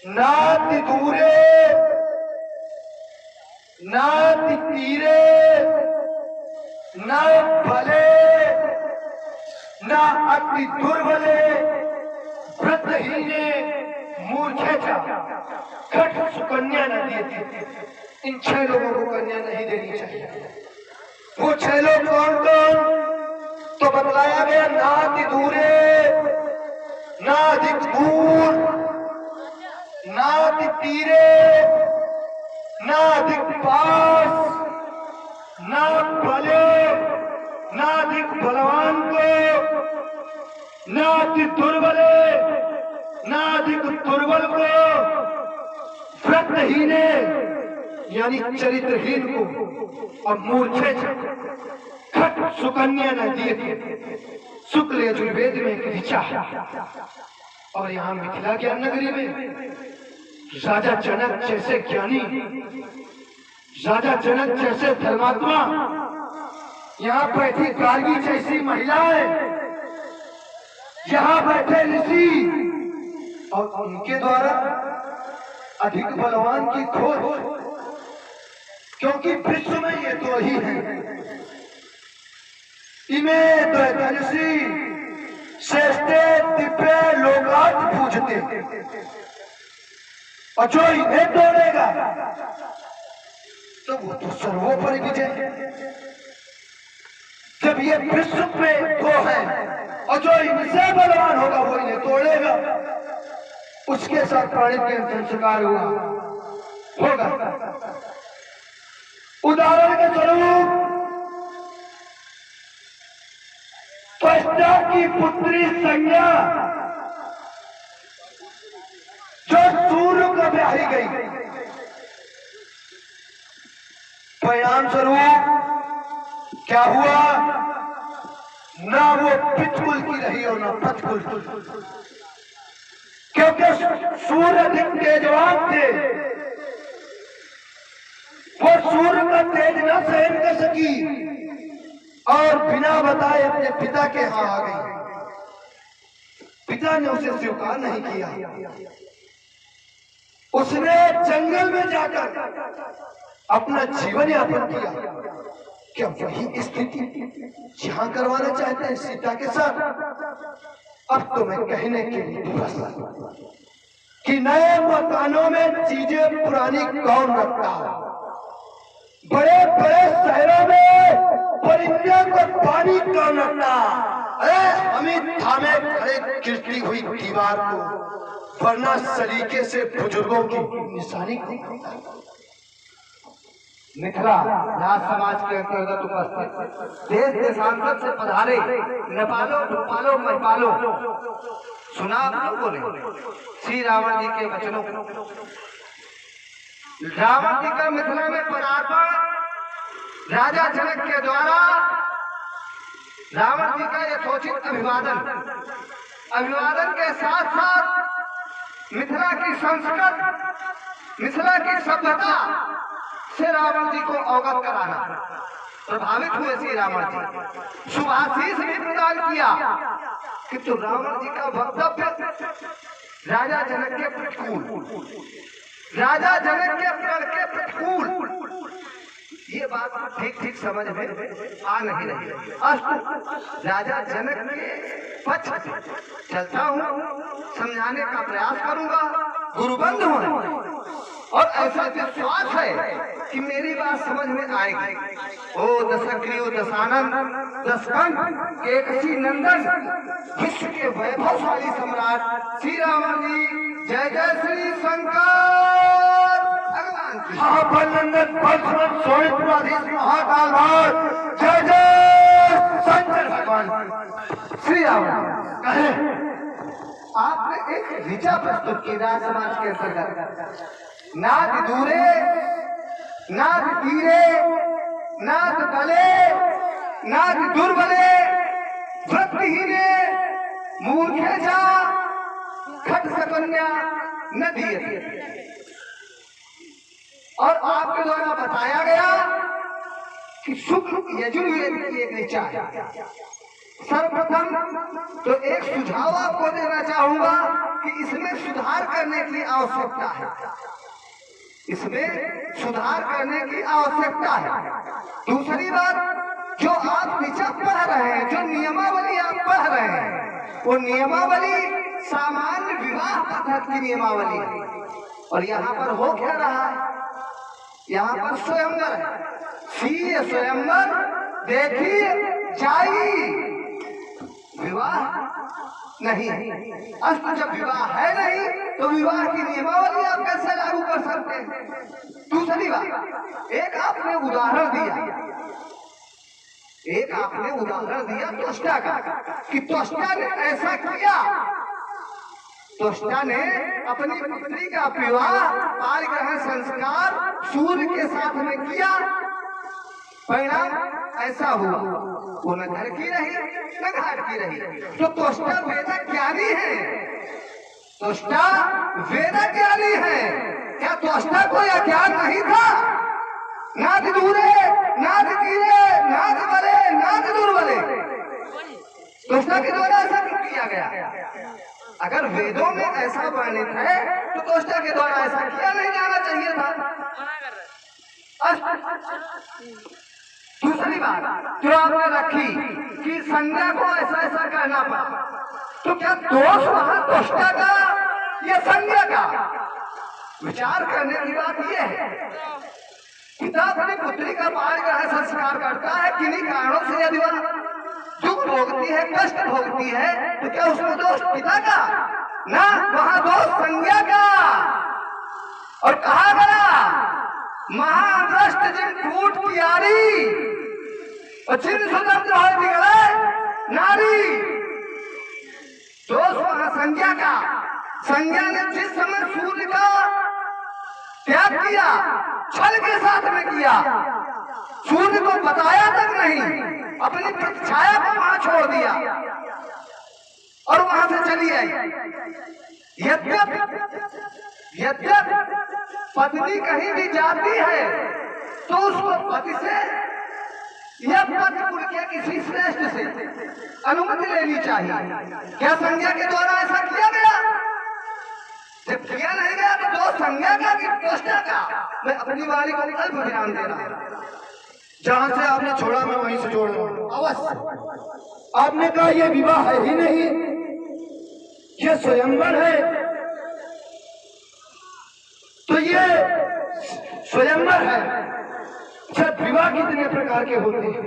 नाति दूरे नाति तीरे न भले न अति दुर्बले व्रतहीने मूर्खे खट सुकन्या न दिए। इन 6 लोगों को कन्या नहीं देनी चाहिए। वो 6 लोग कौन कौन? तो बतलाया गया, नाति दूरे ना अधिक दूर, नाति तीरे ना अधिक पास, ना भले ना अधिक बलवान को, ना अधिक दुर्बले ना अधिक दुर्बल को, व्रतहीने यानी चरित्रहीन को, और मूर्खे खट सुकन्या न दिए। शुक्ल यजुर्वेद में एक ऋचा है। और यहाँ मिथिला ज्ञान नगरी में राजा जनक जैसे ज्ञानी, राजा जनक जैसे धर्मात्मा, यहाँ बैठी गार्गी जैसी महिलाएं, यहाँ बैठे ऋषि, और उनके द्वारा अधिक बलवान की खोज, क्योंकि विश्व में ये 2 ही हैं। इमे द्वैतनुषी श्रेष्ठे दिव्य लोकात पूजते, और जो इन्हें तोड़ेगा तो वो तो सर्वोपरि विजय। जब ये विश्व में 2 हैं और जो इनसे बलवान होगा वो इन्हें तोड़ेगा, उसके साथ प्राणी के संस्कार होगा। उदाहरण के स्वरूप त्वष्टा की पुत्री संज्ञा जो सूर्य को ब्याही गई, परिणाम स्वरूप क्या हुआ? ना वो पितकुल की रही और ना पतकुल, क्योंकि सूर्य अधिक तेजवान थे। वो सूर्य का तेज न सहन कर सकी और बिना बताए अपने पिता के यहाँ आ गई। पिता ने उसे स्वीकार नहीं किया। उसने जंगल में जाकर अपना जीवन यापन किया। क्या वही स्थिति जहां करवाना चाहते हैं सीता के साथ? अब तो मैं कहने के लिए कि नए मकानों में चीजें पुरानी कौन रखता है? बड़े बड़े शहरों में परिंदे को पानी कौन रखता? अरे हमें थामे खड़े गिरती हुई दीवार को, वरना सलीके से बुजुर्गों की निशानी को। मिथिला राज समाज के अंतर्गत उपस्थित देश देशांतर से पधारे नेपालो भूपालो महिपालो, सुना आप लोगों ने श्री रावण जी के वचनों को। रावण जी का मिथिला में पदार्पण राजा जनक के द्वारा रावण जी का यथोचित अभिवादन के साथ साथ मिथिला की संस्कृत, मिथिला की सभ्यता से रावण जी को अवगत कराना। प्रभावित हुए श्री रावण जी, शुभाशीष भी प्रदान किया, किंतु रावण जी का वक्तव्य राजा जनक के प्रतिकूल, राजा जनक के प्रण के प्रतिकूल, ये बात ठीक ठीक समझ में आ नहीं रही। अस्तु राजा जनक के पक्ष चलता हूँ, समझाने का प्रयास करूंगा। गुरुबंधु हैं और ऐसा विश्वास है कि मेरी बात समझ में आएगी। ओ दशग्रीव दशानन दशकंठ एकसी नंदन, विश्व के वैभवशाली सम्राट श्री रावण जी, जय जय श्री शंकर भगवान की। महाबलनंदन परशुराम शोणितपुराधीश महाकाल भार, जय जय शंकर भगवान। श्री रावण कहे, आपने एक ऋचा प्रस्तुत की राज समाज के अंतर्गत। नाद दूरे नाद तीरे नाद बले नाद दुर्बले व्रतहीने मूर्खे जा खट सकन्या न दिए। और आपके द्वारा बताया गया कि शुक्ल यजुर्वेद की एक ऋचा है, सर्वप्रथम तो एक सुझाव आपको देना चाहूंगा कि इसमें सुधार करने की आवश्यकता है, इसमें सुधार करने की आवश्यकता है। दूसरी बात, जो आप नीचे पढ़ रहे हैं, जो नियमावली आप पढ़ रहे हैं, वो नियमावली सामान्य विवाह पद्धति की नियमावली है। और यहाँ पर हो क्या रहा है, यहाँ पर स्वयंवर है, सी स्वयंवर देखी जाई, विवाह नहीं। अस्त जब विवाह है नहीं तो विवाह की नियमावली आप कैसे लागू कर सकते हैं? दूसरी बात, एक आपने उदाहरण दिया त्वष्टा का कि त्वष्टा ने ऐसा किया, त्वष्टा ने अपनी पुत्री का विवाह पारिग्रहण संस्कार सूर्य के साथ में किया, परिणाम ऐसा हुआ, वो न घर की रही न घाट की रही। तो त्वष्टा वेद ज्ञानी है, त्वष्टा वेद ज्ञानी है, क्या त्वष्टा को यह ज्ञान नहीं था? नाथ दूरे नाथ गिरे नाथ बले नाथ दुर्बले, त्वष्टा के द्वारा ऐसा किया गया। अगर वेदों में ऐसा वर्णित है तो त्वष्टा के द्वारा ऐसा किया नहीं जाना चाहिए था। दूसरी बात जो आपने रखी कि संज्ञा को ऐसा ऐसा करना पड़ा, तो क्या दोष वहां त्वष्टा का या संज्ञा का? विचार करने की बात यह है, पिता अपनी पुत्री का पारिग्रहण संस्कार करता है, किन्हीं कारणों से यदि वह दुख भोगती है, कष्ट भोगती है, तो क्या उसमें दोष पिता का? ना, वहां दोष संज्ञा का। और कहा गया महाभ्रष्ट जिन फूट की यारी और जिन स्वतंत्र हो बिगड़े नारी, दोष वहां संज्ञा का। संज्ञा ने जिस समय सूर्य का त्याग किया, छल के साथ में किया, सूर्य को बताया तक नहीं, अपनी छाया को वहां छोड़ दिया और वहां से चली आई। यद्यप पत्नी कहीं भी जाती है तो उसको पति से या पति कुल के किसी श्रेष्ठ से अनुमति लेनी चाहिए। क्या संज्ञा के द्वारा ऐसा किया गया? जब किया नहीं गया तो दोष संज्ञा का कि त्वष्टा का? मैं अपनी वाणी को अल्प विराम दे रहा हूं, जहां से आपने छोड़ा मैं वहीं से जोड़ रहा हूं। अवश्य आपने कहा यह विवाह है ही नहीं, यह स्वयंवर है, तो ये स्वयंवर है। अच्छा, विवाह कितने प्रकार के होते हैं?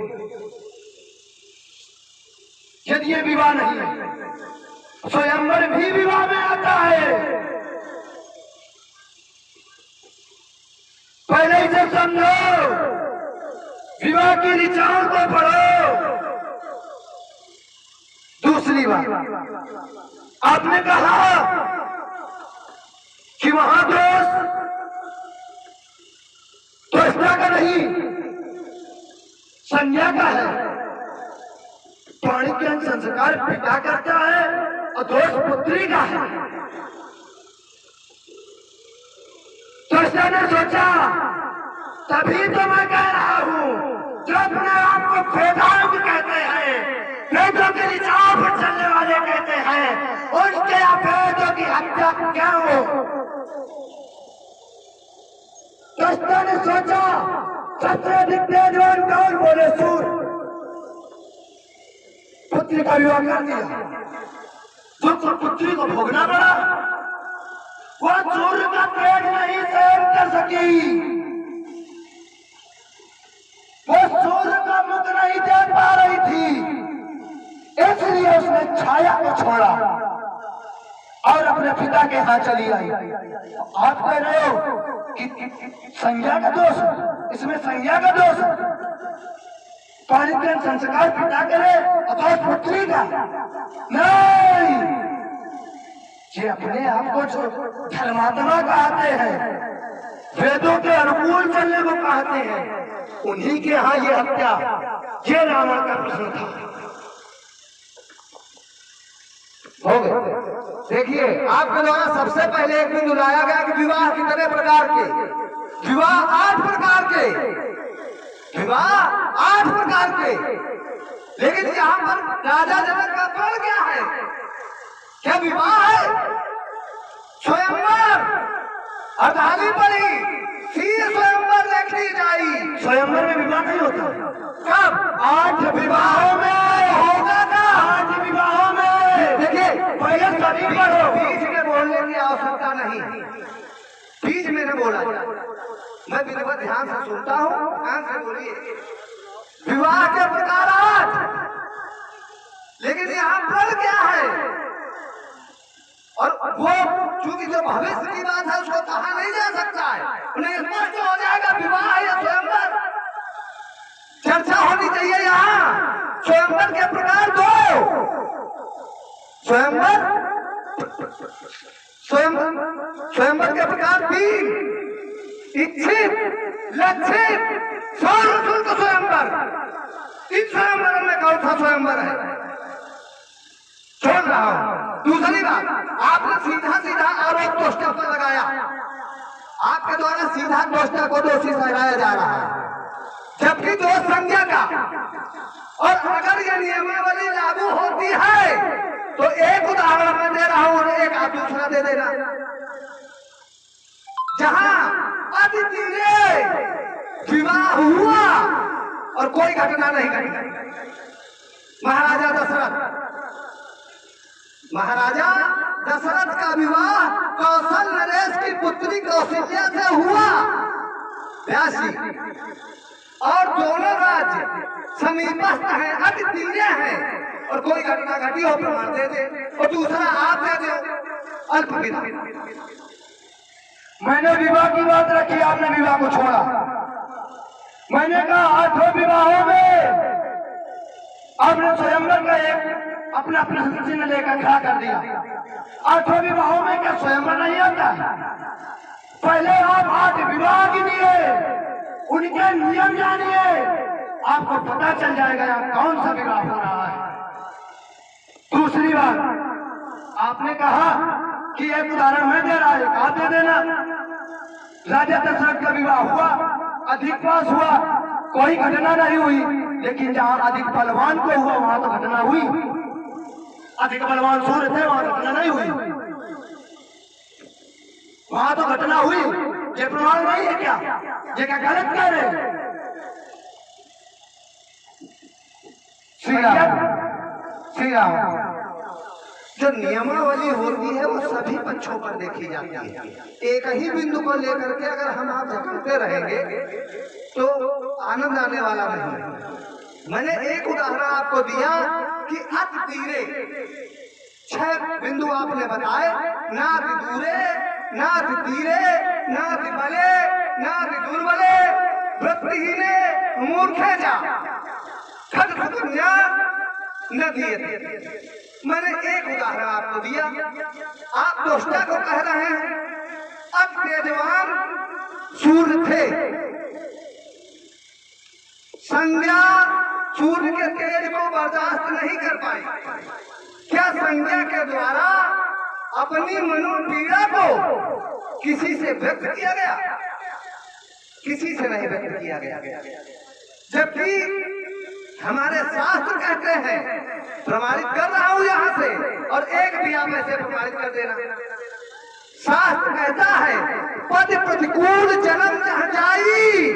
यदि ये विवाह नहीं है, स्वयंवर भी विवाह में आता है। पहले इसे समझो, विवाह की ऋचाओं को पढ़ो। दूसरी बात, आपने कहा कि वहां दोष त्वष्टा का नहीं, संज्ञा का है। पाणिग्रहण संस्कार पिता करता है और दोष पुत्री का है। त्वष्टा ने सोचा, तभी तो मैं कह रहा हूं, जो अपने आप को वेदांत कहते हैं, वेदों के ऋचाओं पर चलने वाले कहते हैं, उनके वेदों की हत्या क्या हो? त्वष्टा ने सोचा, सबसे अधिक तेजवान कौन? बोले सूर्य। पुत्री का विवाह कर दिया, जो पुत्री को भोगना पड़ा, वह सूर्य का तेज नहीं सहन कर सकी, वो सूर्य का मुख नहीं देख पा रही थी, इसलिए उसने छाया को छोड़ा और अपने पिता के यहाँ चली आई। आप कह रहे हो कि संज्ञा का दोष, इसमें संज्ञा का दोष, पारिग्रहण संस्कार पिता करे और दोष पुत्री का नहीं। ये अपने आप को जो धर्मात्मा कहते हैं, वेदों के अनुकूल चलने को कहते हैं, उन्हीं के यहाँ ये हत्या, ये रावण का प्रश्न था। हो गए। देखिए, आपके द्वारा सबसे पहले एक बिंदु लाया गया कि विवाह कितने प्रकार के? विवाह 8 प्रकार के, विवाह 8 प्रकार के। लेकिन यहाँ पर राजा जनक का फल क्या है? क्या विवाह है? स्वयंवर अर्धांगी पड़ी, सी स्वयंवर देखी जाई। स्वयंवर में विवाह नहीं होता। कब? 8 विवाहों में होगा ना। 8 विवाहों में। देखिए पहले शरीर पर हो। बीच में बोलने की आवश्यकता नहीं, बीच में न बोला। मैं विधिवत ध्यान से सुनता हूँ, ध्यान से बोलिए। विवाह के प्रकार 8, लेकिन यहाँ फल क्या है? और वो चूंकि जो भविष्य की बात है उसको कहा नहीं जा सकता है, उन्हें स्पष्ट हो जाएगा विवाह या स्वयंवर। चर्चा होनी चाहिए यहाँ। स्वयंवर के प्रकार 2, स्वयंवर के प्रकार 3, इच्छित, लक्षित, सर्वशुल्क स्वयंवर। इन स्वयंवर में कौन सा स्वयंवर है? छोड़ रहा हूं। दूसरी बात, आपने सीधा सीधा आरोप दोषा पर लगाया। आपके द्वारा सीधा दोषा को दोषी ठहराया जा रहा है, जबकि दोष संज्ञा का। और अगर ये नियमावली लागू होती है तो एक उदाहरण मैं दे रहा हूं और एक आप दूसरा दे देना। जहां अतिथि विवाह हुआ और कोई घटना नहीं घटी। महाराजा दशरथ का विवाह कौशल नरेश की पुत्री कौशल्या से हुआ 82, और दोनों राज्य समीपस्थ हैं, अतिथि हैं, और कोई घटना घटी हो प्रमाण दे दे, और दूसरा आप दे दो अल्प विधा। मैंने विवाह की बात रखी, आपने विवाह को छोड़ा। मैंने कहा 8 विवाहों में आपने स्वयंवर का एक अपना प्रश्न चिन्ह लेकर खड़ा कर दिया। 8 विवाहों में क्या स्वयंवर नहीं आता? पहले आप 8 विवाह गिनिए, उनके नियम जानिए, आपको पता चल जाएगा यहाँ कौन सा विवाह हो रहा है। दूसरी बात, आपने कहा कि एक उदाहरण मैं दे रहा है, आप दे देना। राजा दशरथ का विवाह हुआ, अधिक पास हुआ, कोई घटना नहीं हुई, लेकिन जहां अधिक बलवान को हुआ वहां तो घटना हुई। अधिक बलवान सूर्य थे, वहां घटना नहीं हुई, वहां तो घटना हुई। ये प्रमाण नहीं है क्या? ये क्या गलत कह रहे हैं? श्री राम, जो नियमावली होती है वो सभी पक्षों पर देखी जाती है। एक ही बिंदु को लेकर के अगर हम आप झगड़ते रहेंगे तो आनंद आने वाला नहीं। मैंने एक उदाहरण आपको दिया कि अति तीरे 6 बिंदु आपने बताए, ना अति दूरे, ना अति तीरे, ना अति बले, ना अति दुर्बले, वृत्तिहीने, मूर्खे जा, खट सुकन्या न दिए। मैंने एक उदाहरण आपको दिया। आप दोष्टा को कह रहे हैं अब तेजवान सूर्य थे, संज्ञा सूर्य के तेज को बर्दाश्त नहीं कर पाई। क्या संज्ञा के द्वारा अपनी मनोपीड़ा को किसी से व्यक्त किया गया? किसी से नहीं व्यक्त किया गया। जबकि हमारे शास्त्र कहते हैं, प्रमाणित कर रहा हूं यहां से, और एक भी आप ऐसे प्रमाणित कर देना। शास्त्र कहता है पति प्रतिकूल जन्म जहाँ जाई,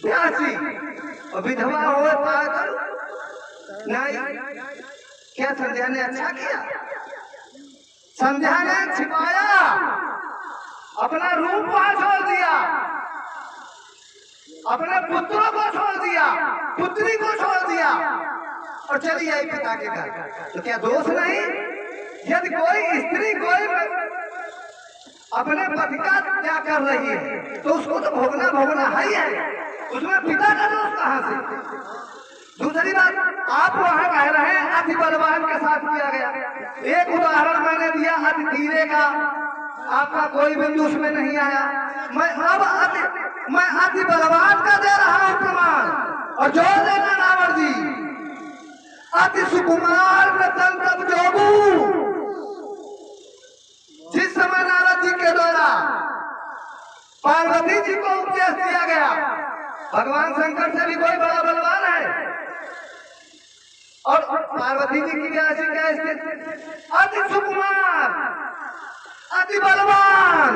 प्यासी और विधवा हो पागल नहीं। क्या संध्या ने अच्छा किया? संध्या ने छिपाया, अपना रूप वहां छोड़ दिया, अपने पुत्रों को छोड़ दिया, पुत्री को छोड़ दिया और चली आई पिता के घर। तो क्या दोष नहीं? यदि कोई स्त्री कोई अपने पति का त्याग कर रही है तो उसको तो भोगना है ही है, उसमें पिता का दोष कहां से? दूसरी बात, आप वहां कह रहे हैं अति बलवान के साथ किया गया। एक उदाहरण मैंने दिया अति धीरे का, आपका कोई बिंदु उसमें नहीं आया। मैं अति बलवान का दे रहा हूं प्रमाण, और जो देना रावण जी, अति सुकुमार रतन तब जोगू। जिस समय नारद जी के द्वारा पार्वती जी को उपदेश दिया गया, भगवान शंकर से भी कोई बड़ा बलवान है, और पार्वती जी की ऐसी क्या स्थिति, अति सुकुमार, अति बलवान।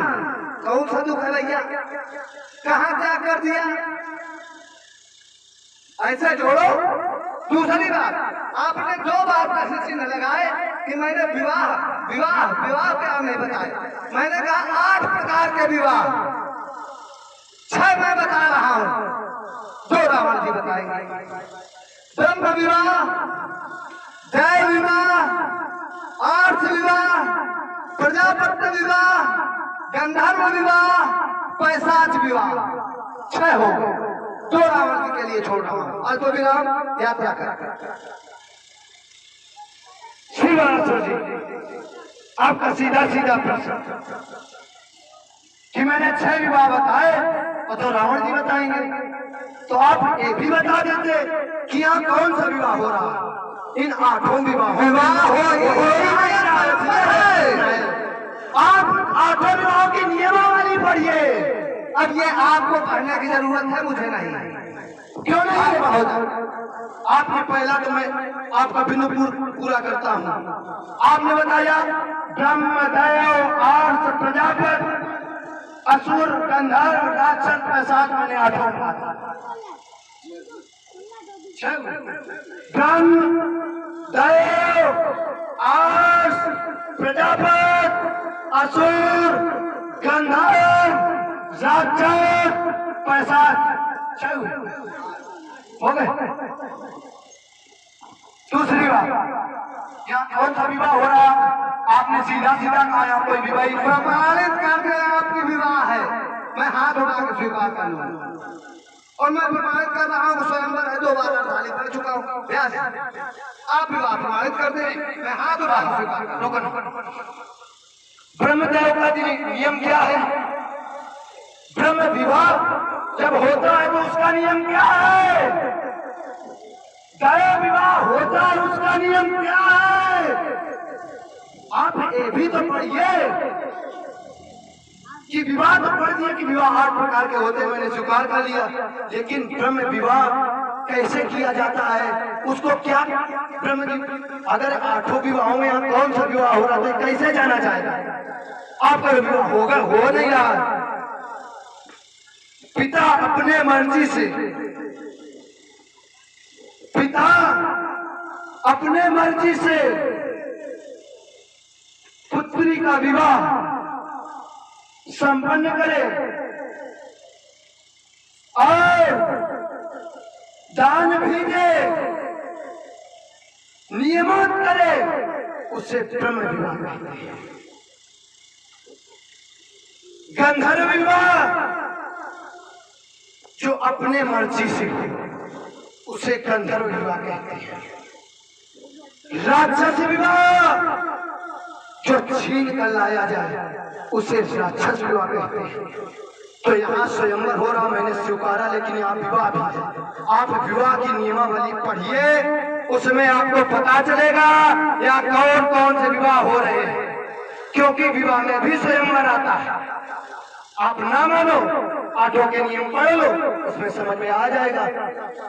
कौन सा दुख है भैया, कहाँ क्या कर दिया, ऐसा जोड़ो। दूसरी बात, आपने 2 बार प्रश्न चिन्ह लगाए कि मैंने विवाह विवाह विवाह क्या नहीं बताया। मैंने कहा 8 प्रकार के विवाह, 6 मैं बता रहा हूं, 2 रावण जी बताएंगे। ब्रह्म विवाह, जय विवाह, आर्ष विवाह, प्रजापत्य विवाह, गंधर्व विवाह, पैशाच विवाह, 6 हो गए। 2 रावण जी के लिए छोड़ रहा हूं। अल्प विराम, यात्रा कर। श्री महाराज जी, आपका सीधा सीधा प्रश्न कि मैंने 6 विवाह बताए और 2 रावण जी बताएंगे, तो आप ये भी बता देते कि यहाँ कौन सा विवाह हो रहा है। इन 8 विवाहों आप 8 विवाहों की नियमावली पढ़िए। अब ये आपको पढ़ने की जरूरत है, मुझे नहीं। क्यों नहीं? आपने पहला तो मैं आपका बिंदु पूरा करता हूँ। आपने बताया ब्रह्मदेव, आर्ष, प्रजापति, असुर, गंधर्व, राक्षस, पैशाच, मैंने 8 कहा था। ब्रह्मदेव, आर्ष, प्रजापति, असुर, गंधर्व, राक्षस, पैशाच, हो गए। दूसरी बात, यहाँ कौन सा विवाह हो रहा? आपने सीधा सीधा कहा यहाँ कोई विवाह प्रमाणित करके आपकी विवाह है, मैं हाथ उठा के स्वीकार कर लूँ। और मैं प्रमाणित कर रहा हूँ, स्वयंवर है, 2 बार थाली पड़ चुका हूँ। आप विवाह प्रमाणित कर दे, मैं हाथ उठा के स्वीकार कर। ब्रह्मदेव का नियम क्या है? ब्रह्म विवाह जब होता है तो उसका नियम क्या है? दैव विवाह होता है उसका नियम क्या है? आप ये भी तो पढ़िए कि विवाह तो पढ़ दिए कि विवाह 8 प्रकार के होते हैं, मैंने स्वीकार कर लिया, लेकिन ब्रह्म विवाह कैसे किया जाता है, उसको क्या ब्रह्म अगर 8 विवाहों में यहाँ कौन सा विवाह हो रहा था, कैसे जाना चाहेगा? आपका विवाह होगा, हो नहीं रहा। पिता अपने मर्जी से, पिता अपने मर्जी से पुत्री का विवाह संपन्न करे और दान भी दे, नियमित करे, उसे ब्रह्म विवाह कहते हैं। गंधर्व विवाह जो अपने मर्जी से, उसे गंधर्व विवाह कहते हैं। राक्षस विवाह जो छीन कर लाया जाए, उसे राक्षस विवाह कहते हैं। तो यहाँ स्वयंवर हो रहा, मैंने स्वीकारा, लेकिन यहाँ विवाह भी है। आप विवाह की नियमावली पढ़िए, उसमें आपको पता चलेगा यहाँ कौन कौन से विवाह हो रहे हैं, क्योंकि विवाह में भी स्वयंवर आता है। आप ना मानो, 8 के नियम पढ़ लो, उसमें समझ में आ जाएगा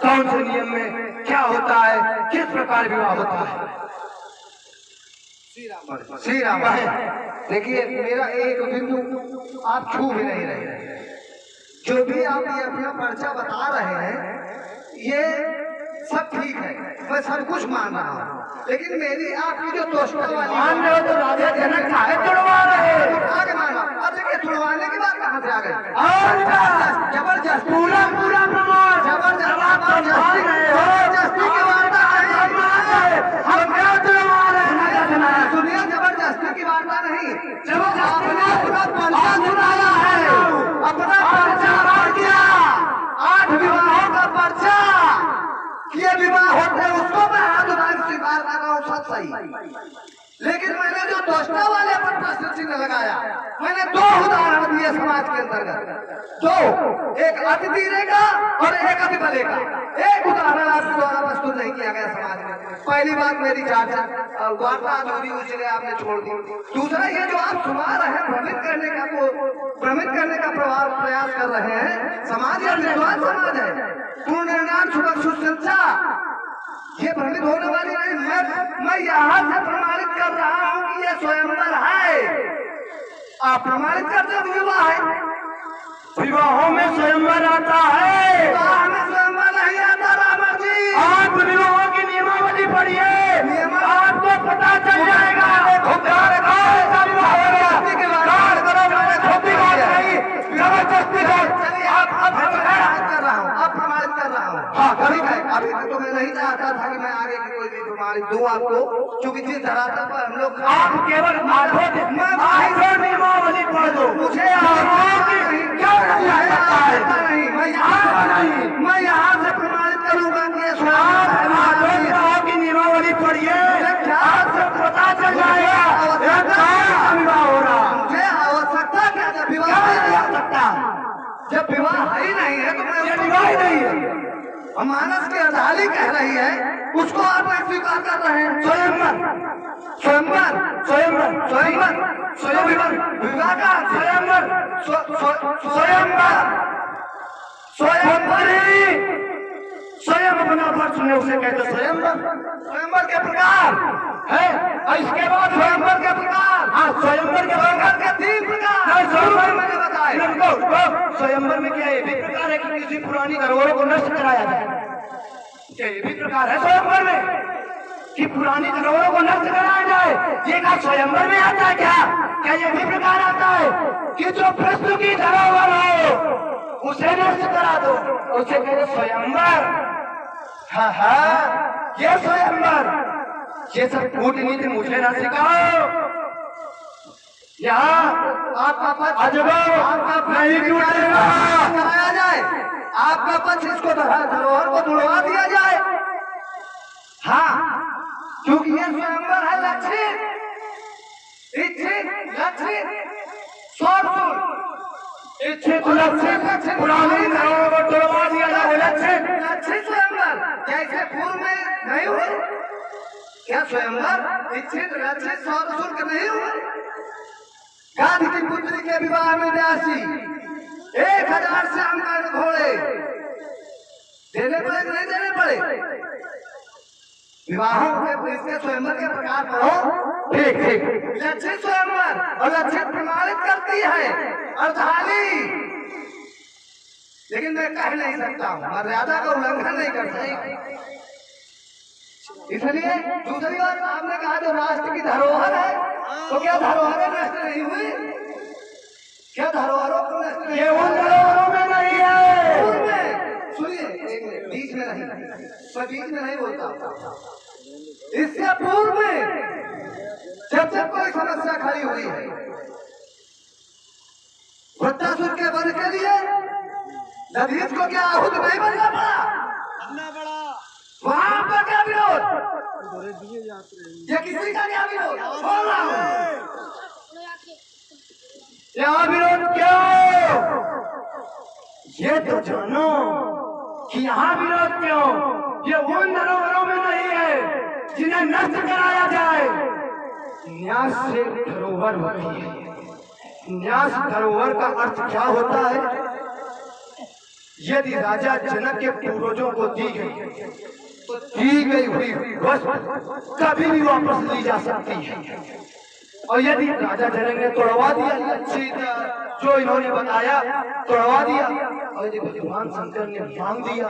कौन से नियम में क्या होता है, किस प्रकार विवाह होता है। श्री राम, देखिए मेरा एक बिंदु आप छू भी नहीं रहे। जो भी आप ये अपना पर्चा बता रहे हैं, ये सब ठीक है, मैं सब कुछ मान रहा हूँ, लेकिन मेरी आपकी जो दोस्तों वाली मान रहे हो तो राजा जनक काहे तुड़वा रहे? आगे माना। अब देखिए तुड़वाने की बात कहाँ से आ गई? और जबरदस्त, पूरा पूरा प्रमाण, जबरदस्ती की वार्ता नहीं, हम क्या तुड़वा रहे हैं? सुनिए, जबरदस्ती की वार्ता नहीं, जबरदस्ती अपना पर्चा सुनाया है, अपना पर्चा भर दिया, 8 विवाहों का पर्चा, ये विवाह होते हैं, उसको मैं हाथ उठा के स्वीकार कर रहा हूँ, सब सही। लेकिन मैंने जो दोस्ता वाले पर प्रश्न चिन्ह लगाया, मैंने 2 उदाहरण दिए समाज के अंतर्गत, 2, एक अति धीरे का और एक अति बले का। एक उदाहरण आपके द्वारा प्रस्तुत नहीं किया गया समाज में। पहली बात मेरी वार्ता अधूरी हुई, इसलिए आपने छोड़ दी। दूसरा, ये जो आप सुना रहे हैं, भ्रमित करने का प्रयास कर रहे हैं, समाज या विद्वान समाज है, पूर्ण निर्णाम सुबह सुशिक्षा, ये भ्रमित होने वाली नहीं। मैं यहाँ से प्रमाणित कर रहा हूँ कि ये स्वयंवर है। आप प्रमाणित करते हो विवाह है। विवाहों में स्वयंवर आता है। विवाह में स्वयंवर नहीं आता रामा जी। आप विवाहों की नियमावली पढ़िए, आपको पता चल जाएगा। अभी तो मैं नहीं चाहता था कि मैं आगे की कोई भी प्रमाणित दूं आपको, क्योंकि जिस धरातल पर हम लोग आप केवल नियमावली पढ़ दो। मुझे मैं यहाँ से प्रमाणित करूंगा कि आप की नियमावली पढ़िए, आपको पता चल जाएगा विवाह हो रहा। मुझे आवश्यकता क्या? जब विवाह जब विवाह ही नहीं है तो मैं विवाह ही नहीं है। मानस की अर्धाली कह रही है, उसको आप स्वीकार कर रहे हैं। स्वयंवर स्वयंवर स्वयंवर स्वयंवर स्वयंवर विवाह का स्वयंवर स्वयंवर स्वयंवर ही स्वयं अपना पद चुने उसे कहते स्वयंवर। स्वयंवर के प्रकार है। और इसके बाद स्वयंवर के प्रकार, हाँ स्वयंवर के 3 प्रकार स्वयंवर मैंने बताए। स्वयंवर में क्या ये भी प्रकार है कि किसी पुरानी धरोहरों को नष्ट कराया जाए? क्या ये भी प्रकार है स्वयंवर में कि पुरानी धरोहरों को नष्ट कराया जाए? ये क्या स्वयंवर में आता है? क्या ये भी प्रकार आता है कि जो प्रश्न की धरोहर हो उसे नष्ट करा दो, उसे कहे स्वयंवर? हाँ ये स्वयंवर, ये सब कूटनीति मुझे ना सिखाओ। यहाँ आपका पक्ष अजगो नहीं टूटेगा। कराया जाए, आपका पक्ष इसको धरोहर को जुड़वा दिया जाए। हाँ, क्योंकि ये स्वयंवर है लक्षित, इच्छित, लक्षित, स्वरूप, इच्छित लक्षित पुरानी धरोहर को जुड़वा दिया जाए। लक्षित स्वयंवर जैसे पूर्व में नहीं हुए क्या? स्वयंवर इच्छित, लक्षित, स्वरूप नहीं हुए? गांधी की पुत्री के विवाह में 1000 श्यामकांड घोड़े देने पड़े कि नहीं देने पड़े? विवाहों के इसके स्वयंवर के प्रकार पढ़ो। ठीक लक्षित स्वयंवर और लक्षित प्रमाणित करती है अर्धाली, लेकिन मैं कह नहीं सकता हूँ, मर्यादा का उल्लंघन नहीं कर सकता। इसलिए दूसरी बात आपने कहा जो राष्ट्र की धरोहर है, तो क्या धरोहरें नष्ट नहीं हुई? क्या धरोहरों को नष्ट नहीं? ये उन धरोहरों में नहीं है। पूर्व में सुनिए, एक मिनट, बीच में नहीं, मैं बीच में नहीं बोलता। इससे पूर्व में जब कोई समस्या खड़ी हुई है, वृत्तासुर के वध के लिए दधीच को क्या आहुत नहीं बनना पड़ा? वहां पर क्या विरोध? ये किसी का क्या विरोध? बोल रहा हूँ, यहाँ विरोध क्यों? ये तो जानो कि यहाँ विरोध क्यों? ये उन धरोहरों में नहीं है जिन्हें नष्ट कराया जाए। न्यास से धरोहर होती है। न्यास धरोहर का अर्थ क्या होता है? यदि राजा जनक के पूर्वजों को दी गई हुई वस्तु कभी भी वापस ली जा सकती है, और यदि राजा जनक ने तोड़वा दिया, जो इन्होंने बताया तोड़वा दिया, और यदि भगवान शंकर ने मांग दिया,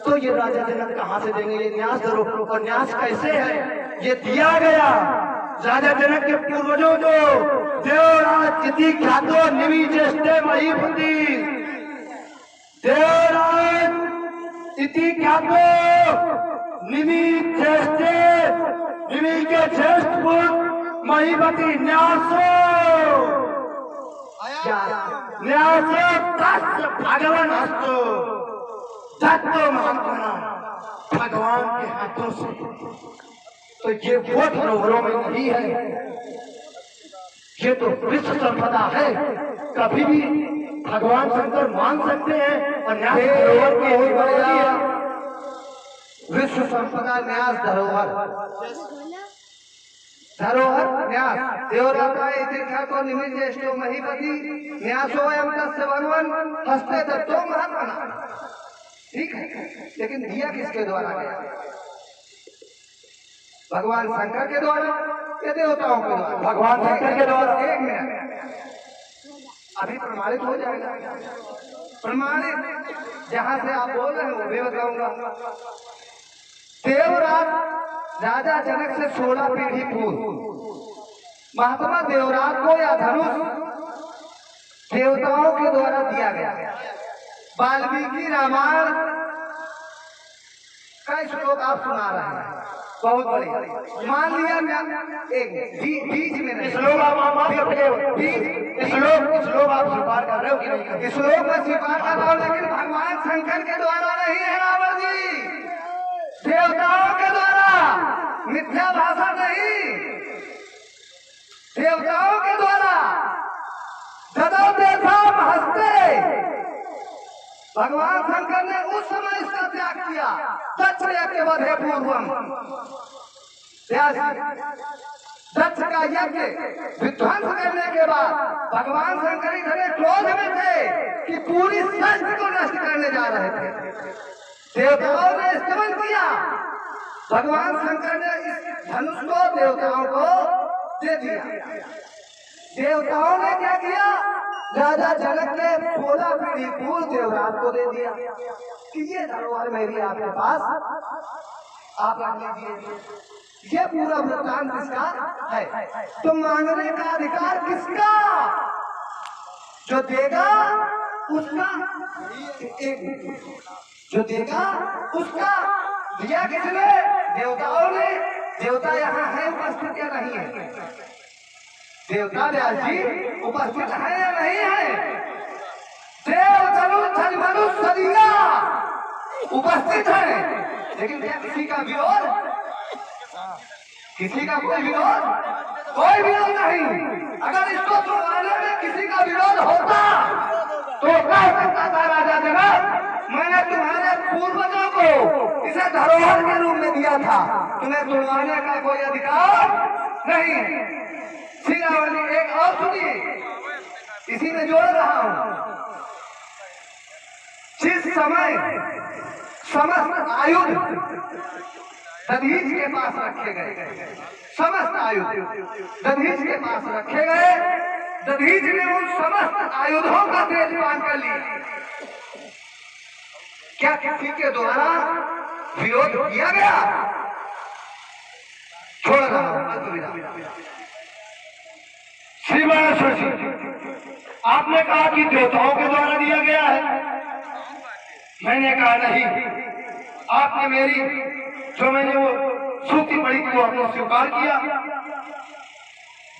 तो ये राजा जनक कहाँ से देंगे? ये न्यास धरोहर, और न्यास कैसे है? ये दिया गया राजा जनक के पूर्वजों को। देवराज इति ख्यातो निमि चेष्टे महीपति, देवराज इति ख्यातो निमि चेष्टे, निमि के ज्येष्ठ पुत्र महीपति न्यासो, न्यासो तस्य भगवान हस्तो, तत्व महात्मा भगवान के हाथों से। तो ये वो धरोहरों में नहीं है, ये तो विश्व संपदा है। कभी भी भगवान शंकर मांग सकते हैं, और न्यास धरोहर की विश्व संपदा न्यास धरोहर, धरोहर न्यास। देवराता इति ख्यातो निमि ज्येष्ठो महीपति, न्यासोऽयं तस्य भगवान हस्ते दत्तो महात्मना। ठीक है, लेकिन दिया किसके द्वारा गया? भगवान शंकर के द्वारा या देवताओं के द्वारा? भगवान शंकर के द्वारा। एक मिनट, अभी प्रमाणित हो जाएगा। प्रमाणित जहां से आप बोल रहे हैं वो भी बताऊंगा। देवराज राजा जनक से 16 पीढ़ी पूर्व महात्मा देवराज को या धनुष देवताओं के द्वारा दिया गया। वाल्मीकि रामायण का श्लोक आप सुना रहे हैं, बहुत बड़ी। मान लिया एक बीच में श्लोक आप स्वीकार कर रहे हो कि नहीं? श्लोक में स्वीकार कर रहा हूं, लेकिन भगवान शंकर के द्वारा नहीं है रावण जी, देवताओं के द्वारा। मिथ्या भाषा नहीं, देवताओं के द्वारा। जदों देखा हंसते भगवान शंकर ने उस समय इसका त्याग किया। दक्ष यज्ञ वधे पूर्वम, दक्ष का यज्ञ विध्वंस करने के बाद भगवान शंकर इतने क्रोध में थे कि पूरी सृष्टि को नष्ट करने जा रहे थे। देवताओं ने स्तमन किया, भगवान शंकर ने इस धनुष को देवताओं को दे दिया। देवताओं ने क्या किया? राजा जनक ने 16 पीढ़ी पूर्व देवराज को दे दिया कि ये धरोहर मेरी आपके पास, आप रख लीजिए। ये पूरा वृत्तांत किसका है? तो मांगने का अधिकार किसका? जो देगा उसका, जो देगा उसका। दिया किसने? देवताओं ने। देवता यहाँ है उपस्थित या नहीं है? देवता व्यास जी उपस्थित है या नहीं है? देव तनु मनुष्य सदिया उपस्थित है, लेकिन क्या किसी का विरोध? किसी का कोई विरोध? कोई विरोध नहीं। अगर इसको छुड़वाने में किसी का विरोध होता तो कह सकता था राजा जनक, मैंने तुम्हारे पूर्वजों को इसे धरोहर के रूप में दिया था, तुम्हें छुड़वाने का कोई अधिकार नहीं है। श्री रावण जी एक और सुनिए, इसी में जोड़ रहा हूं। जिस समय समस्त आयुध दधीच के पास रखे गए, समस्त आयुध दधीच के पास रखे गए, दधीच ने उन समस्त आयुधों का तेजपान कर लिया। क्या किसी के द्वारा विरोध किया गया? छोड़ रहा हूं। श्री बाणेश्वर जी, आपने कहा कि देवताओं के द्वारा दिया गया है, मैंने कहा नहीं। आपने मेरी जो मैंने वो सूक्ति पढ़ी थी वो आपने स्वीकार किया।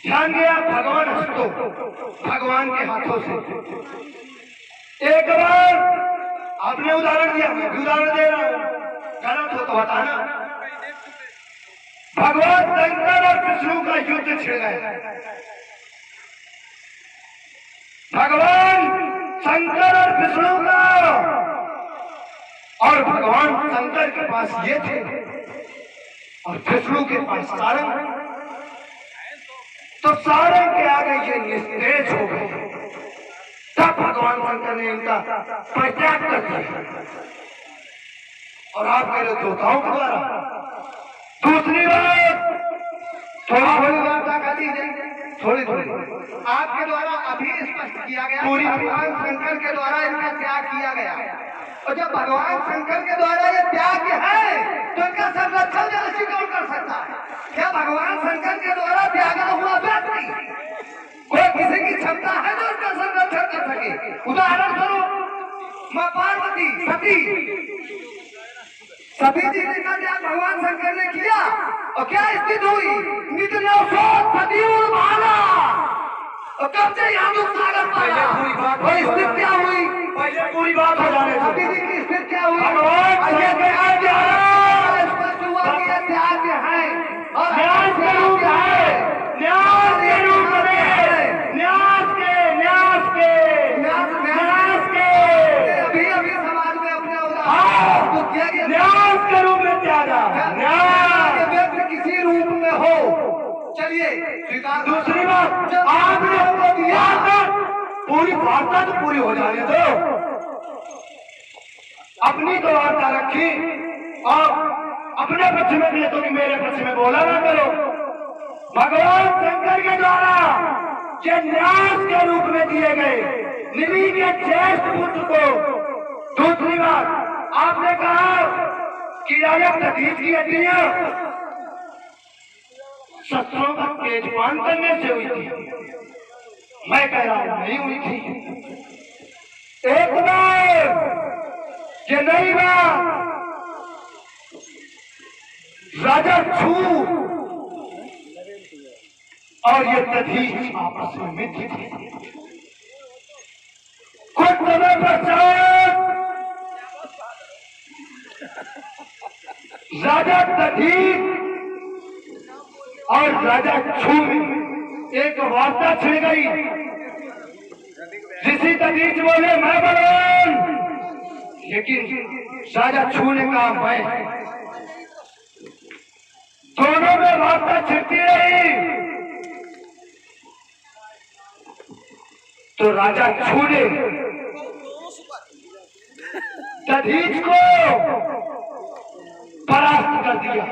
ध्यान गया भगवान हस्तो, भगवान के हाथों से। एक बार आपने उदाहरण दिया, मैं भी उदाहरण दे रहा हूं, गलत हो तो बताना। भगवान शंकर और विष्णु का युद्ध छिड़ गया। भगवान शंकर और विष्णु का, और भगवान शंकर के पास ये थे और विष्णु के पास सारंग। तो सारंग के आगे ये निस्तेज हो गए। तब भगवान शंकर ने इनका परित्याग कर दिया और आप मेरे देवताओं के द्वारा। दूसरी बात, थोड़ी वार्ता कर दीजिए, थोड़ी आपके द्वारा अभी स्पष्ट किया गया, पूरी भगवान शंकर के द्वारा इनका त्याग किया गया। और जब भगवान शंकर के द्वारा ये त्याग है तो इनका संरक्षण जैसे कौन कर सकता है? क्या भगवान शंकर के द्वारा त्यागा हुआ व्यक्ति कोई किसी की क्षमता है जो इसका संरक्षण कर सके? उदाहरण स्वरूप मां पार्वती सती जी का त्याग भगवान शंकर ने किया और क्या स्थिति हुई? नित सती भाला और कब से यहाँ सागर पूरी स्थिति क्या हुई? पहले पूरी बात हो जाने सती जी की स्थिति क्या हुई? स्पष्ट हुआ कि यह त्याग है और न्यास के रूप है, न्यास के रूप में, न्यास के अभी समाज में अपने तो किया गया, न्यास के रूप में त्यागा। न्यास व्यक्ति किसी रूप में हो, चलिए स्वीकार। दूसरी बात, आपने हमको दिया पूरी वार्ता तो पूरी हो जाने दो। अपनी तो वार्ता रखी और अपने पक्ष में दिए तो मेरे पक्ष में बोला ना करो। भगवान शंकर के द्वारा ये न्यास के रूप में दिए गए निमि के ज्येष्ठ पुत्र को। दूसरी बात आपने कहा कि राजा दधीच की हड्डियां शस्त्रों का तेजपान करने से हुई थी। मैं कह रहा हूं नहीं हुई थी। एक बार ये नहीं बात राजा छू और ये दधीच आपस में मित्र थे। कुछ समय पश्चात राजा दधीच और राजा छू में एक वार्ता छिड़ गई। ऋषि दधीच बोले मैं बलवान, लेकिन राजा छू ने कहा मैं। दोनों में वार्ता छिड़ती रही तो राजा छू ने दधीच को परास्त कर दिया।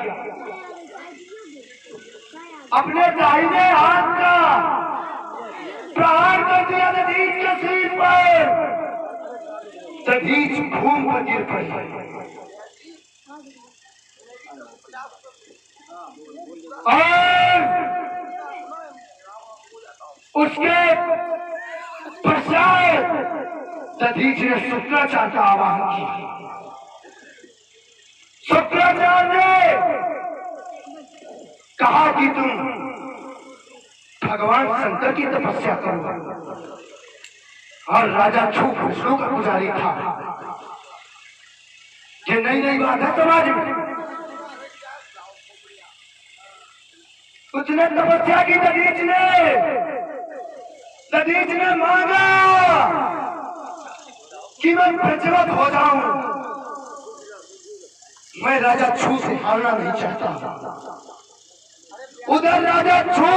अपने दाहिने हाथ का प्रहार कर दिया दधीच के सिर पर। दधीच घूम कर गिर पड़ी और उसके पश्चात दधीच ने शुक्राचार्य का आवाहन किया। शुक्राचार्य ने कहा कि तुम भगवान शंकर की तपस्या करो। और राजा छू विष्णु का पुजारी था। ये नई नई बात है समाज में। उसने तपस्या की दधीच ने मांगा कि मैं प्रज्वलित हो जाऊं। मैं राजा छू से हारना नहीं चाहता। उधर राजा छू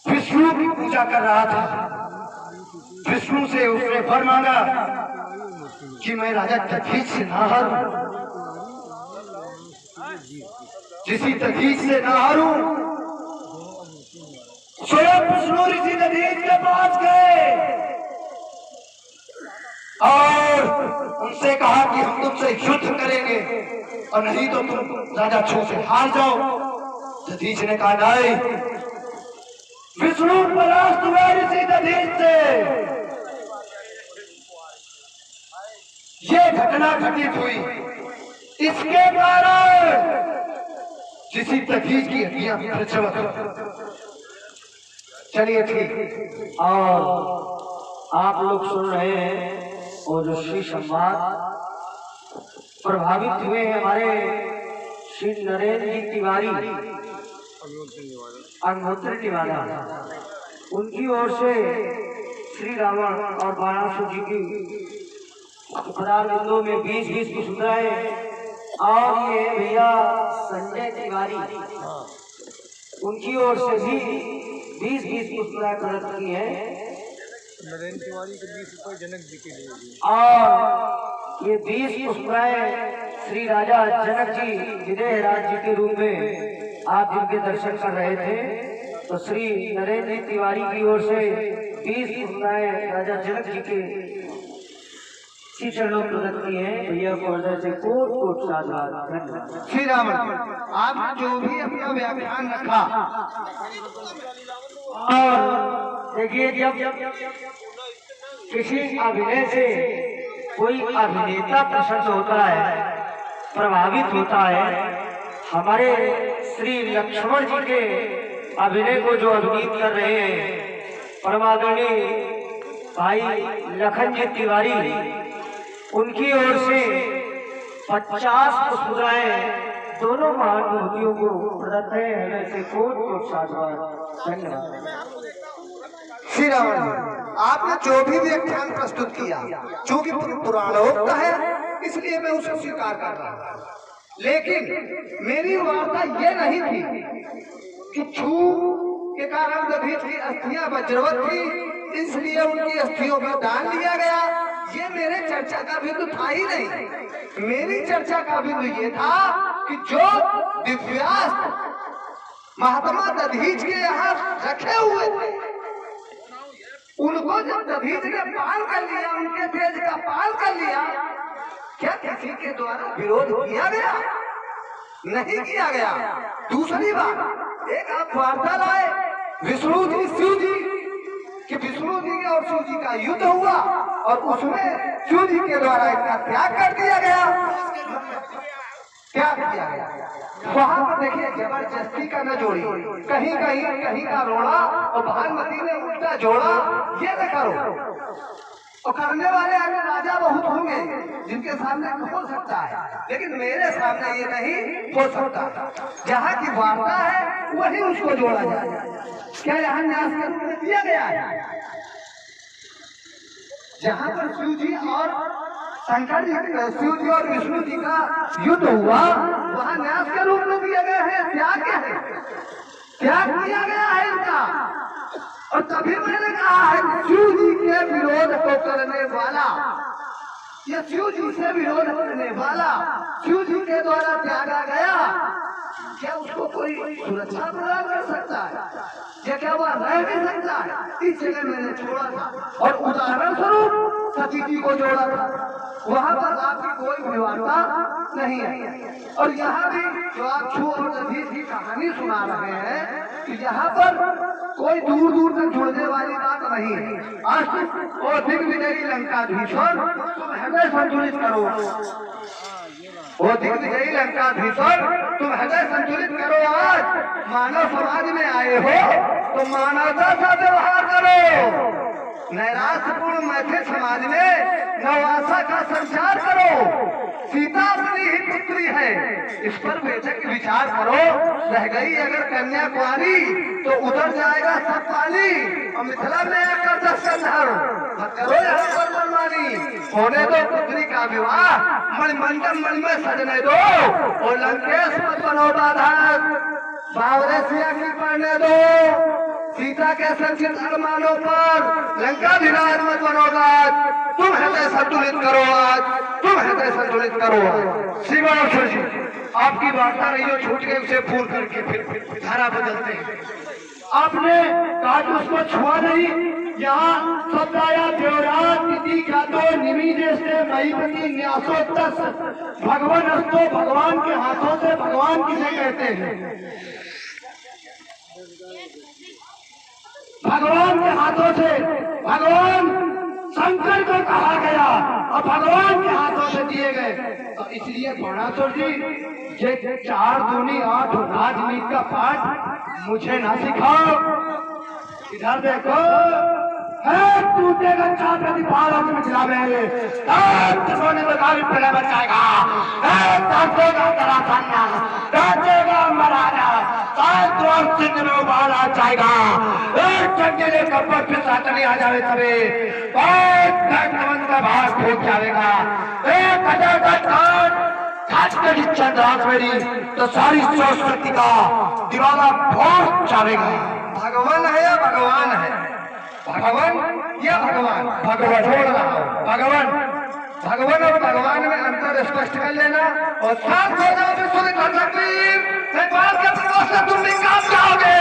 विष्णु की पूजा कर रहा था। विष्णु से उसने वर मांगा कि मैं राजा दधीच से ना हारूं। जिसी दधीच से ना हारूं, स्वयं विष्णु ऋषि दधीच के पास गए और उनसे कहा कि हम तुमसे युद्ध करेंगे और नहीं तो तुम राजा छू से हार जाओ। दधीच ने कहा नहीं, विष्णु परास्त हुए ऋषि दधीच से। ये घटना घटित हुई, इसके कारण ऋषि दधीच की हड्डियां प्रज्वलित। चलिए ठीक। और आप लोग सुन रहे हैं और जो श्री संवाद प्रभावित हुए हैं हमारे श्री नरेंद्र जी तिवारी अग्निहोत्री निवाला, उनकी ओर से श्री रावण और बाणासुर जी की पदार्थ में 20-20 की सुधाएं। और ये भैया संजय तिवारी, उनकी ओर से भी 20-20 की सुधाएं प्रदत्त की है। नरेंद्र तिवारी को 20 रुपए जनक जी के लिए। और ये 20 पुष्पाएं श्री राजा जनक जी विदेह राज जी के रूप में आप जिनके दर्शन कर रहे थे, तो श्री नरेंद्र तिवारी की ओर से 20 पुष्पाएं राजा जनक जी के श्री चरणों प्रदत्त की है। भैया को हृदय से कोट कोट साधुवाद, धन्यवाद। श्री राम, आप जो भी अपना व्याख्यान रखा, और देखिए जब किसी अभिनय से कोई अभिनेता प्रसन्न होता है, प्रभावित होता है, हमारे श्री लक्ष्मण जी के अभिनय को जो अभिनीत कर रहे हैं परमादरणीय भाई लखन जी तिवारी, उनकी ओर से 50 पुष्पाएं दोनों महानुभूतियों को प्रदत्त है। हृदय से कोट कोट साधुवाद, धन्यवाद। श्री रावण, आपने जो भी व्याख्यान प्रस्तुत किया, चूंकि पुराणोक्त है इसलिए मैं उसे स्वीकार कर रहा हूँ। लेकिन मेरी वार्ता ये नहीं थी कि छू के कारण दधीच की अस्थियां वज्रवत थी, इसलिए उनकी अस्थियों का दान लिया गया। ये मेरे चर्चा का बिंदु था ही नहीं। मेरी चर्चा का बिंदु ये था कि जो दिव्यास्त्र महात्मा दधीच के यहाँ रखे हुए थे, उनको जब दधीच ने पाल कर लिया, उनके तेज का पाल कर लिया, क्या किसी के द्वारा विरोध किया गया? नहीं किया गया। दूसरी बात, एक आप वार्ता लाए विष्णु जी शिव जी कि विष्णु जी और शिव जी का युद्ध हुआ और उसमें शिव जी के द्वारा इसका त्याग कर दिया गया। त्याग किया गया। वहां पर देखिए जबरदस्ती का न जोड़ी, कहीं कहीं कहीं का रोड़ा और भानुमति ने उल्टा जोड़ा, ये न करो। और करने वाले आगे राजा बहुत होंगे जिनके सामने हो सकता है, लेकिन मेरे सामने ये नहीं हो सकता। जहाँ की वार्ता है वही उसको जोड़ा जाए। क्या यहाँ न्यास के रूप में दिया गया है? जहाँ पर शिव जी और शंकर जी, शिव जी और विष्णु जी का युद्ध हुआ, वहाँ न्यास के रूप में दिया गया है। त्याग क्या है? त्याग किया गया है इनका। और तभी मैंने कहा है शिव जी के विरोध को करने वाला, ये शिव जी से विरोध करने वाला, शिव जी के द्वारा त्यागा गया, क्या उसको कोई सुरक्षा प्रदान कर सकता है? या क्या वह रह भी सकता है? इस जगह मैंने छोड़ा था और उदाहरण स्वरूप सती जी को जोड़ा था। वहाँ पर आपकी कोई भी वार्ता नहीं है। और यहाँ भी जो आप छू और दधीच की कहानी सुना रहे हैं, कि यहाँ पर कोई दूर दूर तक जुड़ने वाली बात नहीं है। आज और दिग्विजयी लंकाधीश्वर तुम हृदय संतुलित करो, वो दिग्विजयी लंकाधीश्वर तुम हृदय संतुलित करो। आज मानव समाज में आए हो तो मानवता का व्यवहार करो। नैराश्यपूर्ण मैथिल समाज में नवासा का संचार करो। सीता अपनी ही पुत्री है, इस पर बेशक विचार करो। रह गई अगर कन्या कुंवारी तो उधर जाएगा सब पानी। और मिथिला में आकर दस्कंधर मत करो यहाँ पर मनमानी। होने दो पुत्री का विवाह, मणिमंडल मन में सजने दो। और लंकेश मत बनो बाधक, बावरे सिया की पढ़ने दो। सीता के संचित अरमानों पर लंका विराज मत बनोगा। तुम हृदय संतुलित करो, आज तुम हृदय संतुलित करो। श्रीवाणेश्वर जी, आपकी वार्ता रही हो छूट गई, उसे पूर्ण करके फिर धारा बदलते हैं। आपने कहा कि उसको छुआ नहीं। यहाँ शब्द आया देवराज तिथि ख्यातो निमिजे से महीपति न्यासो तस भगवान अस्तो। भगवान के हाथों से भगवान किसे कहते हैं? भगवान के हाथों से भगवान शंकर को कहा गया और भगवान के हाथों से दिए गए। तो इसलिए बाणासुर जी, ये 4 दूनी 8 राजनीति का पाठ मुझे ना सिखाओ। इधर देखो, टूटेगा छात्र दीपालों में मिथिला में सोने में गाड़ी पहले बचाएगा, राजेगा महाराजा सिंह में उबारा जाएगा। चंगेले कब्बर पे सातनी आ जावे तबे बहुत का भाग फूट जाएगा। 1000 का खास कर चंद्रास मेरी तो सारी संस्कृति का दीवाना फूट जाएगा। भगवान है या भगवान है? भगवान या भगवान? भगवान छोड़ रहा भगवान भगवान और भगवान में अंतर स्पष्ट कर लेना। और साथ हो जाओ विश्व का तकलीफ नेपाल के प्रकोष्ठ से तुम निकाल जाओगे।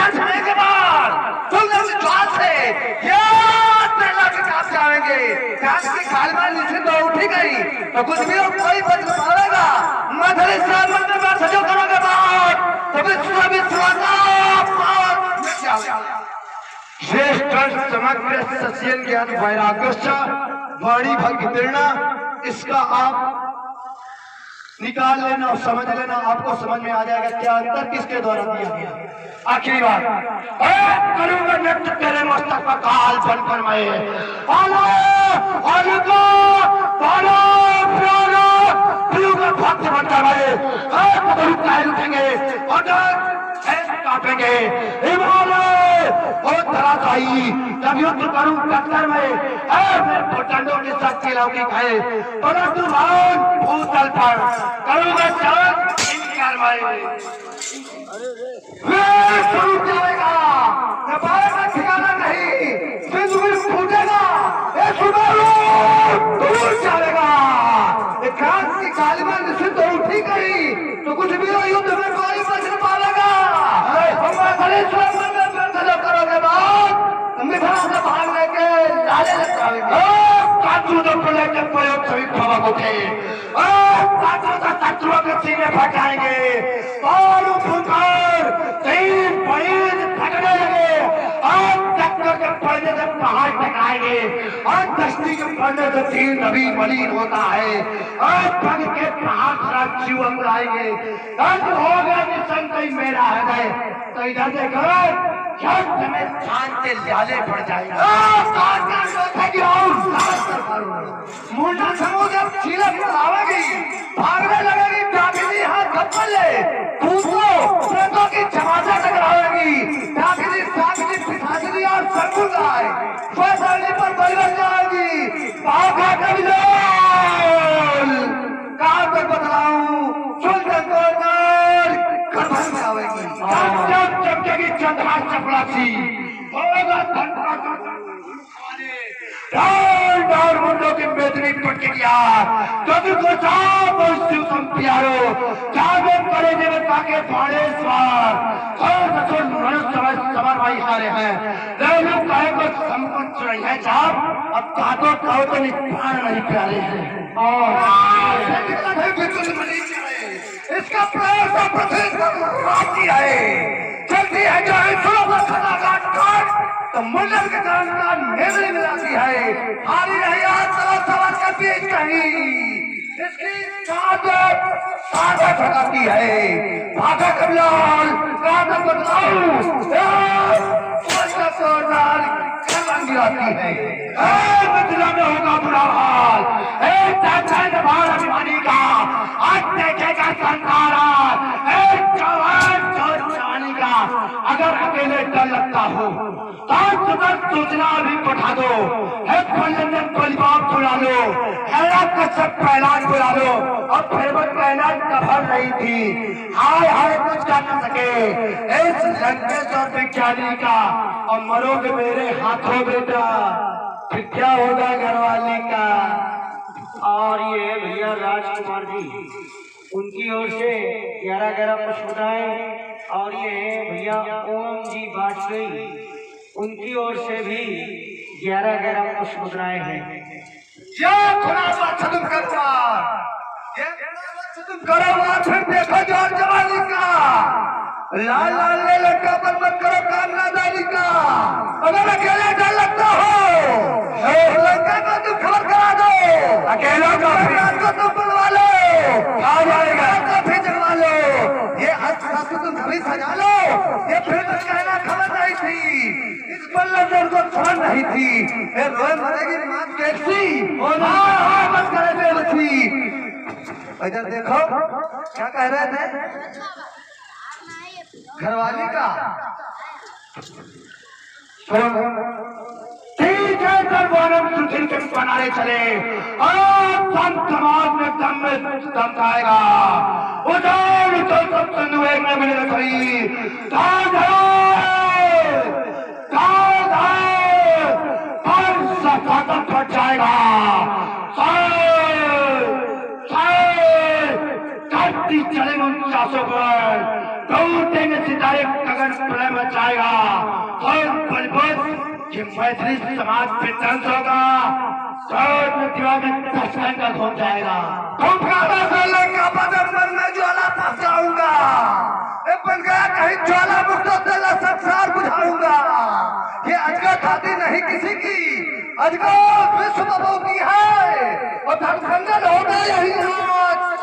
छाने के बाद तुम ज्वाल से काट जाएंगे। काट की खालमा नीचे तो उठी गई तो कुछ भी और कोई बच पाएगा। मधुर श्रावण में बात जो करोगे बात तो विश्व श्रेष्ठ समग्र सस्यन ज्ञान वैराग्य वाणी भक्तिर्णा, इसका आप निकाल लेना और समझ लेना, आपको समझ में आ जाएगा क्या अंतर किसके द्वारा दिया गया। आखिरी बात, करूंगा नृत्य तेरे मस्तक पर काल बन कर मैं भक्त बनकर मैं उठेंगे काटेंगे हिमालय और धराशायी जब युद्ध करूं टक्कर में डंडों की शक्ति लौकिक है, परंतु भूतल पर करूंगा जाएगा। ठिकाना नहीं मिथिला से भागने के लाले लगाएंगे। कातू तो लेकर प्रयोग सभी खबर उठे, कातू तो शत्रुओं के सीने फटाएंगे, और फुंकार तीन पड़ीज फटने लगे, और टक्कर के पड़ने से पहाड़ टकराएंगे, और दस्ती के पड़ने से तीन नबी मलिन होता है, और पग के पहाड़ से जीव अंगड़ाएंगे। अंत हो गया निसंशय मेरा हृदय, तो इधर देखो में जान के लाले पड़ जाएगा। मुंडा समूह जब चीलक आवेगी, भागने लगेगी, दाखिली हाथ धप्पल ले, कूदो, प्रेतों की चमाचा टकराएगी, दाखिली साखिली पिछाचली और सरगुल आए, फैसली पर बल बन जाएगी, भागा कबिलोल, कहाँ तक बतलाऊं, सुल्तान को गर्भन में आवेगी। जब चमकेगी चंद्रमा चपरासी, होगा धनका डाल मुंडों की बेदनी पट के गया, कभी को साफ और शिवसम प्यारो, जागे पड़े देवे ताके फाड़े स्वार, और रसोल मनुष्य सवार भाई हारे हैं, लोग कहे को संपन्न चुराई है चाप, अब काटो कहो तो निपान नहीं प्यारे हैं, इसका प्रयास प्रसिद्ध राजी है, चलती है जो सुनो का खतरनाक काट, तो मुंडन के कारण का नेवली मिलाती है, हारी रही आज सवार के बीच कहीं, इसकी साधक भगाती है, भागा कबिलाल, कादर बदलाऊ, गिराती है। मिथिला में होगा बुरा हाल, अभिमानी का आज देखेगा संसारा, जवानी का अगर अकेले डर लगता हो तो सूचना अभी पठा दो, बलिबाग बुला लो, कश्यप पहलान बुला लो, और फिर पहलान कफर नहीं थी, हाय हाय कुछ कर न सके इस लंकेश और विज्ञानी का, और मरोगे मेरे हाथों बेटा, फिर क्या होगा घरवाली का। और ये भैया राजकुमार जी, उनकी ओर से 11-11 पुष्पदाएं, और ये भैया ओम जी वाजपेयी, उनकी ओर से भी 11-11 पुष्पदाएं हैं। तुम करो फिर देखो जान जवानी का, लाल लाल ले लड़का पर मत करो काम नादानी का, अगर अकेले डर लगता हो लड़का को तुम खबर करा दो, अकेला को तुम बुलवा लो, आ जाएगा काफी जगवा लो, ये अच्छा तुम कभी सजा लो, ये फिर तो कहना खबर नहीं थी, इस बल्लर को छोड़ नहीं थी, रोए मरेगी मात कैसी, मत करे बेलसी। इधर देखो क्या कह रहे थे घरवाली का, ठीक है सर्वानंद सुशील के बनाने चले, और संत समाज में दम खाएगा, उधर तो सब संयोग में मिले रखी, हर फट जाएगा, चले 49 पर टूटेंगे सितारे, गगन प्रलय मचाएगा, और बलबोध ये मैथिली समाज पे दंश होगा, दीवार में दर्शन का घूम जाएगा, का बदन मन में ज्वाला फंस जाऊंगा, बन गया कहीं ज्वाला मुक्त तेरा संसार बुझाऊंगा, ये अजगर खाती नहीं किसी की, अजगर विश्व बबू की है, और धड़कन होगा यही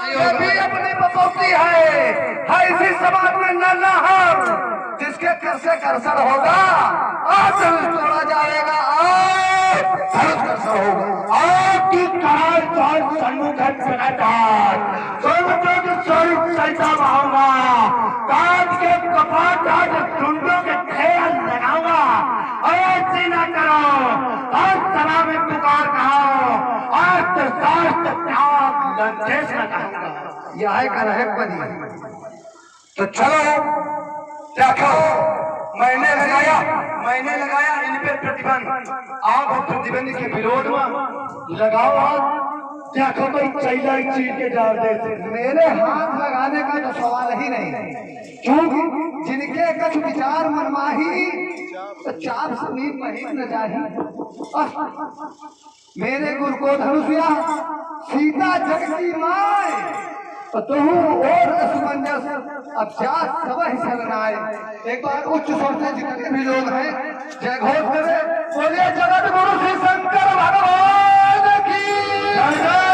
ये भी अपनी बपौती है इसी समाज में नन्ना हम, जिसके कर से करसर होगा, आज तोड़ा जाएगा, आज होगा, आपकी करार सन्मुख स्वरूप चलता पाऊंगा, काट के कपाट टुंडों के खेल लगाऊंगा, ऐसे न करो, और सभा में पुकार कहो, आज तो शास्त्र त्याग लंकेश न कहूंगा, यह है बनी। तो चलो देखो, मैंने लगाया इन पे प्रतिबंध, आप प्रतिबंध के विरोध में लगाओ हाथ, देखो कोई चैला चीज के डाल देते, मेरे हाथ लगाने का तो सवाल ही नहीं, क्योंकि जिनके कछ विचार मनमाही तो चाप समीप मही न जाही। मेरे गुरु को धनुषिया सीता जग की माय तुहू और असमंजस अब जा सब ही शरणाए। एक बार उच्च स्वर से जितने भी लोग हैं जय घोष करें, बोलिए जगत गुरु श्री शंकर भगवान की जय।